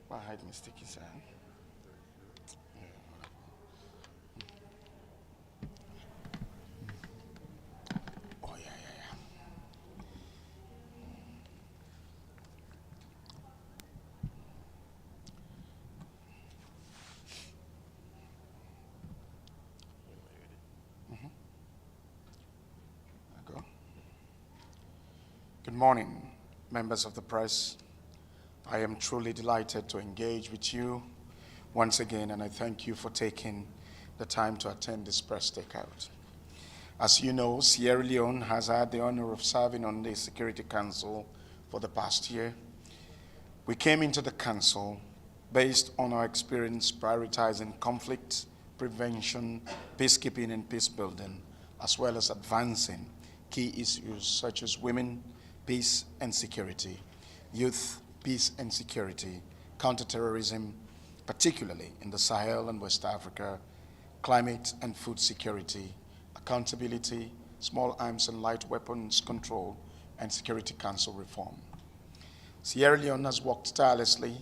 Why hide mistake is Oh yeah. I go. Good morning, members of the press. I am truly delighted to engage with you once again, and I thank you for taking the time to attend this press stakeout. As you know, Sierra Leone has had the honor of serving on the Security Council for the past year. We came into the council based on our experience prioritizing conflict prevention, peacekeeping, and peace building, as well as advancing key issues such as women, peace and security, youth, peace and security, counterterrorism, particularly in the Sahel and West Africa, climate and food security, accountability, small arms and light weapons control, and Security Council reform. Sierra Leone has worked tirelessly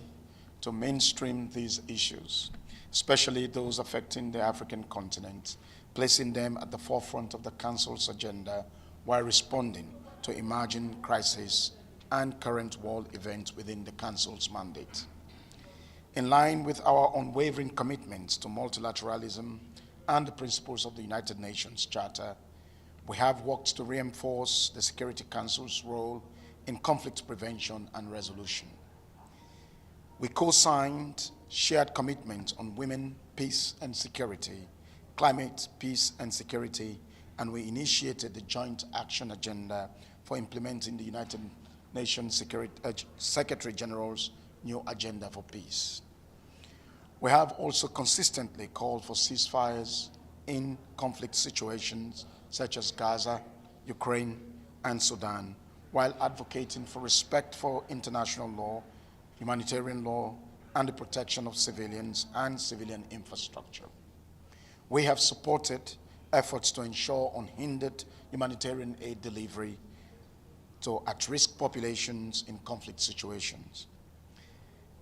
to mainstream these issues, especially those affecting the African continent, placing them at the forefront of the Council's agenda while responding to emerging crises and current world events within the Council's mandate. In line with our unwavering commitments to multilateralism and the principles of the United Nations Charter, we have worked to reinforce the Security Council's role in conflict prevention and resolution. We co-signed shared commitments on women, peace and security, climate, peace and security, and we initiated the Joint Action Agenda for implementing the United Nations Secretary General's new Agenda for Peace. We have also consistently called for ceasefires in conflict situations such as Gaza, Ukraine, and Sudan, while advocating for respect for international law, humanitarian law, and the protection of civilians and civilian infrastructure. We have supported efforts to ensure unhindered humanitarian aid delivery to at-risk populations in conflict situations.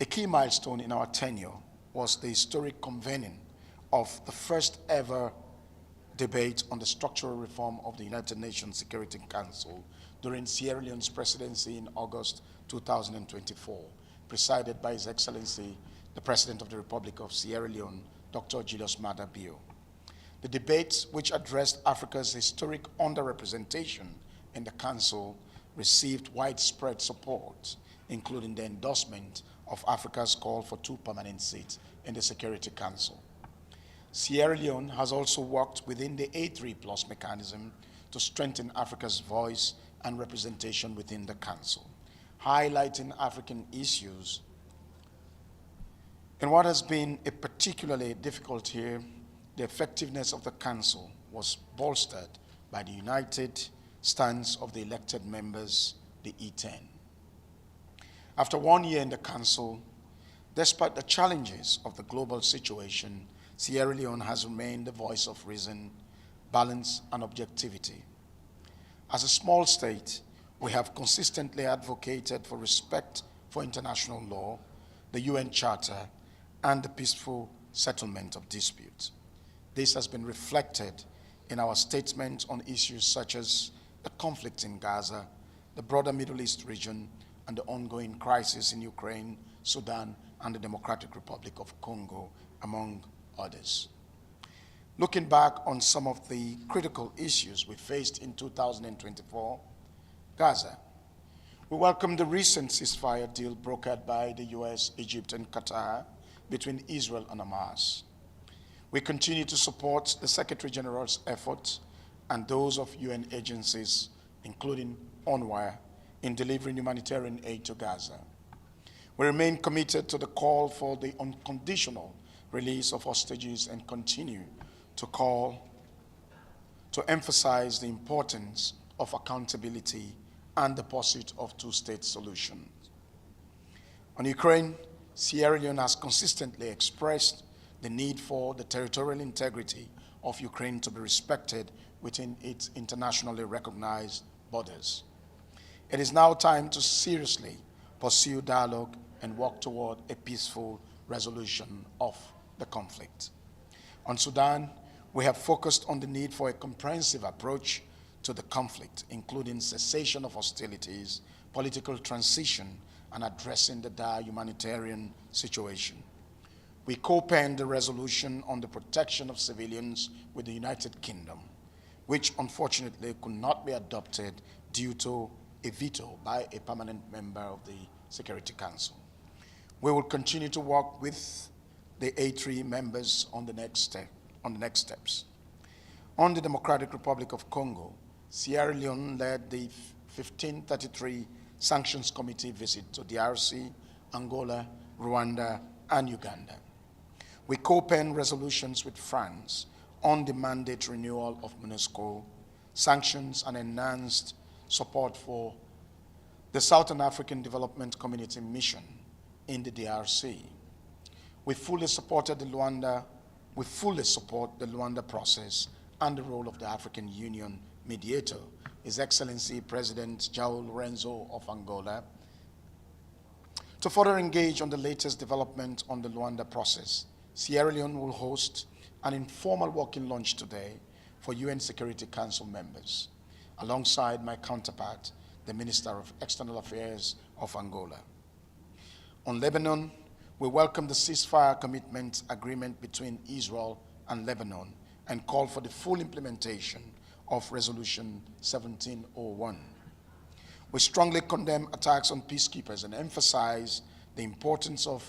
A key milestone in our tenure was the historic convening of the first ever debate on the structural reform of the United Nations Security Council during Sierra Leone's presidency in August 2024, presided by His Excellency, the President of the Republic of Sierra Leone, Dr. Julius Maada Bio. The debate, which addressed Africa's historic underrepresentation in the Council, received widespread support, including the endorsement of Africa's call for 2 permanent seats in the Security Council. Sierra Leone has also worked within the A3+ mechanism to strengthen Africa's voice and representation within the Council, highlighting African issues. In what has been a particularly difficult year, the effectiveness of the Council was bolstered by the united stance of the elected members, the E10. After 1 year in the Council, despite the challenges of the global situation, Sierra Leone has remained the voice of reason, balance, and objectivity. As a small state, we have consistently advocated for respect for international law, the UN Charter, and the peaceful settlement of disputes. This has been reflected in our statements on issues such as the conflict in Gaza, the broader Middle East region, and the ongoing crisis in Ukraine, Sudan, and the Democratic Republic of Congo, among others. Looking back on some of the critical issues we faced in 2024, Gaza. We welcome the recent ceasefire deal brokered by the US, Egypt, and Qatar between Israel and Hamas. We continue to support the Secretary General's efforts and those of UN agencies, including UNRWA, in delivering humanitarian aid to Gaza. We remain committed to the call for the unconditional release of hostages and continue to call to emphasize the importance of accountability and the pursuit of 2-state solutions. On Ukraine, Sierra Leone has consistently expressed the need for the territorial integrity of Ukraine to be respected within its internationally recognized borders. It is now time to seriously pursue dialogue, and work toward a peaceful resolution of the conflict. On Sudan, we have focused on the need for a comprehensive approach to the conflict, including cessation of hostilities, political transition, and addressing the dire humanitarian situation. We co-penned the resolution on the protection of civilians with the United Kingdom, which unfortunately could not be adopted due to a veto by a permanent member of the Security Council. We will continue to work with the A3 members on the next steps. On the Democratic Republic of Congo, Sierra Leone led the 1533 Sanctions Committee visit to DRC, Angola, Rwanda, and Uganda. We co-penned resolutions with France on the mandate renewal of MONUSCO, sanctions, and enhanced support for the Southern African Development Community mission in the DRC. We fully support the Luanda process and the role of the African Union mediator, His Excellency President João Lourenço of Angola, to further engage on the latest development on the Luanda process. Sierra Leone will host an informal working lunch today for UN Security Council members, alongside my counterpart, the Minister of External Affairs of Angola. On Lebanon, we welcome the ceasefire commitment agreement between Israel and Lebanon and call for the full implementation of Resolution 1701. We strongly condemn attacks on peacekeepers and emphasize the importance of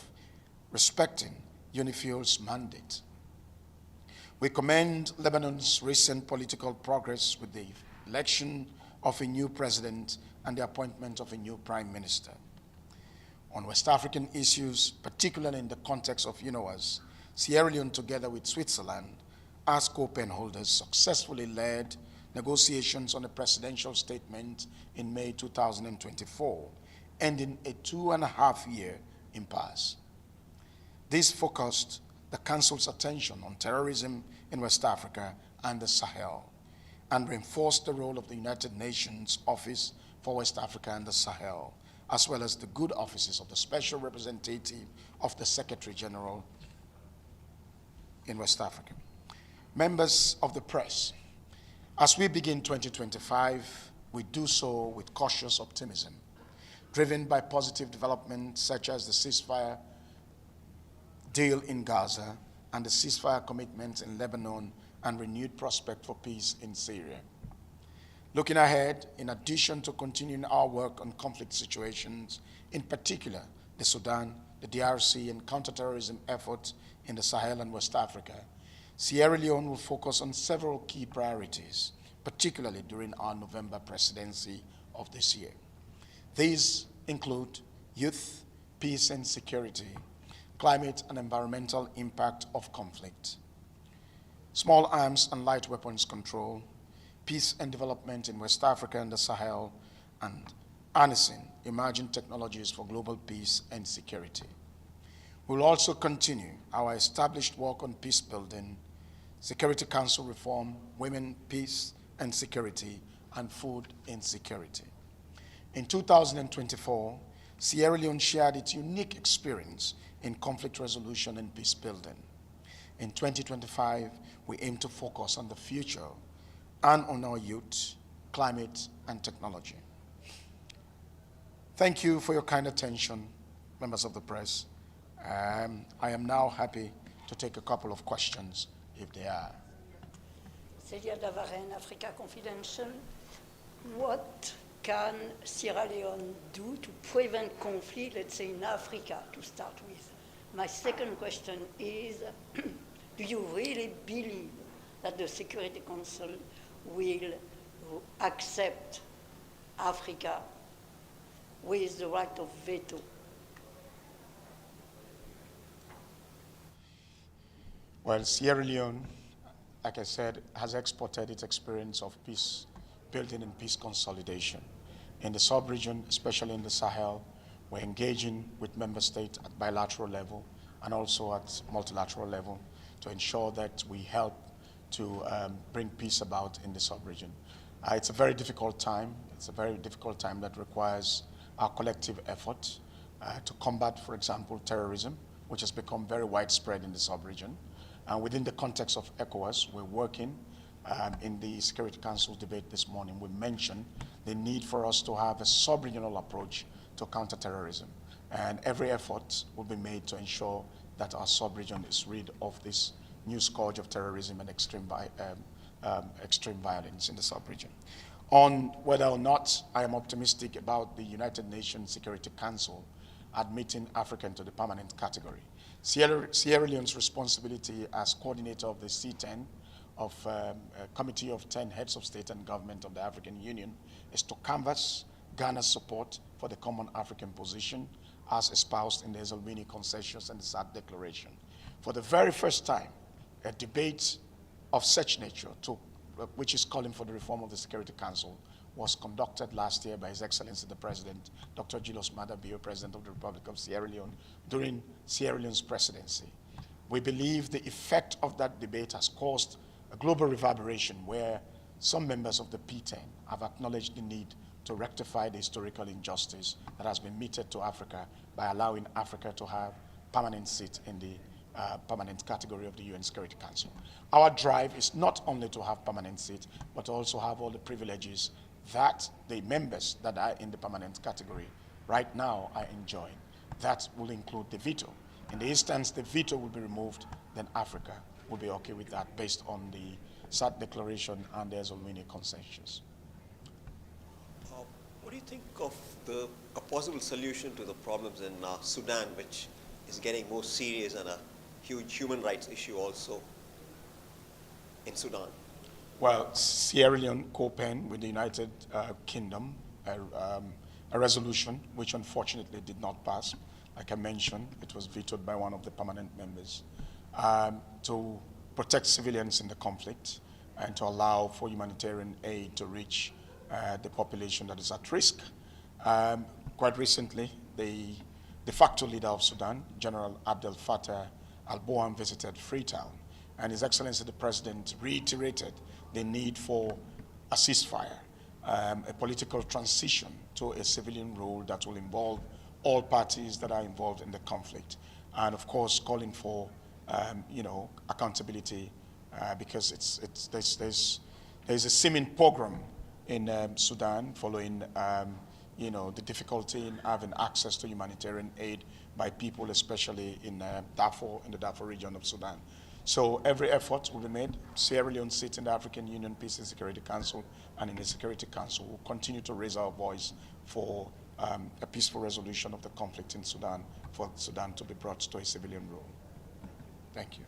respecting UNIFIL's mandate. We commend Lebanon's recent political progress with the election of a new president and the appointment of a new prime minister. On West African issues, particularly in the context of UNOWAS, Sierra Leone, together with Switzerland, as co-pen holders, successfully led negotiations on a presidential statement in May 2024, ending a 2.5-year impasse. This focused the Council's attention on terrorism in West Africa and the Sahel, and reinforced the role of the United Nations Office for West Africa and the Sahel, as well as the good offices of the Special Representative of the Secretary General in West Africa. Members of the press, as we begin 2025, we do so with cautious optimism, driven by positive developments such as the ceasefire deal in Gaza and the ceasefire commitments in Lebanon and renewed prospect for peace in Syria. Looking ahead, in addition to continuing our work on conflict situations, in particular the Sudan, the DRC, and counterterrorism efforts in the Sahel and West Africa, Sierra Leone will focus on several key priorities, particularly during our November presidency of this year. These include youth, peace and security, climate and environmental impact of conflict, small arms and light weapons control, peace and development in West Africa and the Sahel, and harnessing emerging technologies for global peace and security. We will also continue our established work on peace building, Security Council reform, women, peace and security, and food insecurity. In 2024, Sierra Leone shared its unique experience in conflict resolution and peace building. In 2025, we aim to focus on the future and on our youth, climate, and technology. Thank you for your kind attention, members of the press. I am now happy to take a couple of questions, if there are. Celia Davaren, Africa Confidential. What can Sierra Leone do to prevent conflict, let's say in Africa, to start with? My second question is, do you really believe that the Security Council will accept Africa with the right of veto? Well, Sierra Leone, like I said, has exported its experience of peace building and peace consolidation. In the sub-region, especially in the Sahel, we're engaging with member states at bilateral level and also at multilateral level to ensure that we help to bring peace about in the sub-region. It's a very difficult time. It's a very difficult time that requires our collective effort. to combat, for example, terrorism, which has become very widespread in the sub-region. And within the context of ECOWAS, we're working in the Security Council debate this morning. We mentioned the need for us to have a sub-regional approach to counterterrorism. And every effort will be made to ensure that our sub-region is rid of this new scourge of terrorism and extreme violence in the sub-region. On whether or not I am optimistic about the United Nations Security Council admitting Africa into the permanent category. Sierra Leone's responsibility as coordinator of the C10 of a committee of 10 heads of state and government of the African Union is to canvass Ghana's support for the common African position as espoused in the Ezulwini Consensus and the SAD Declaration. For the very first time, a debate of such nature, which is calling for the reform of the Security Council, was conducted last year by His Excellency the President, Dr. Julius Maada Bio, President of the Republic of Sierra Leone, during Sierra Leone's presidency. We believe the effect of that debate has caused a global reverberation where some members of the P10 have acknowledged the need to rectify the historical injustice that has been meted to Africa by allowing Africa to have permanent seat in the permanent category of the UN Security Council. Our drive is not only to have permanent seat, but also have all the privileges that the members that are in the permanent category right now are enjoying. That will include the veto. In the instance the veto will be removed, then Africa will be okay with that based on the SAD Declaration and the Ezulwini Consensus. What do you think of a possible solution to the problems in Sudan, which is getting more serious and a huge human rights issue also in Sudan? Well, Sierra Leone co-penned with the United Kingdom a resolution which unfortunately did not pass. Like I mentioned, it was vetoed by one of the permanent members to protect civilians in the conflict and to allow for humanitarian aid to reach the population that is at risk. Quite recently, the de facto leader of Sudan, General Abdel Fattah al-Burhan, visited Freetown, and His Excellency the President reiterated the need for a ceasefire, a political transition to a civilian rule that will involve all parties that are involved in the conflict, and of course calling for accountability because there's a seeming pogrom in Sudan following the difficulty in having access to humanitarian aid by people, especially in Darfur, in the Darfur region of Sudan. So every effort will be made. Sierra Leone sits in the African Union Peace and Security Council, and in the Security Council we'll continue to raise our voice for a peaceful resolution of the conflict in Sudan, for Sudan to be brought to a civilian rule. Thank you.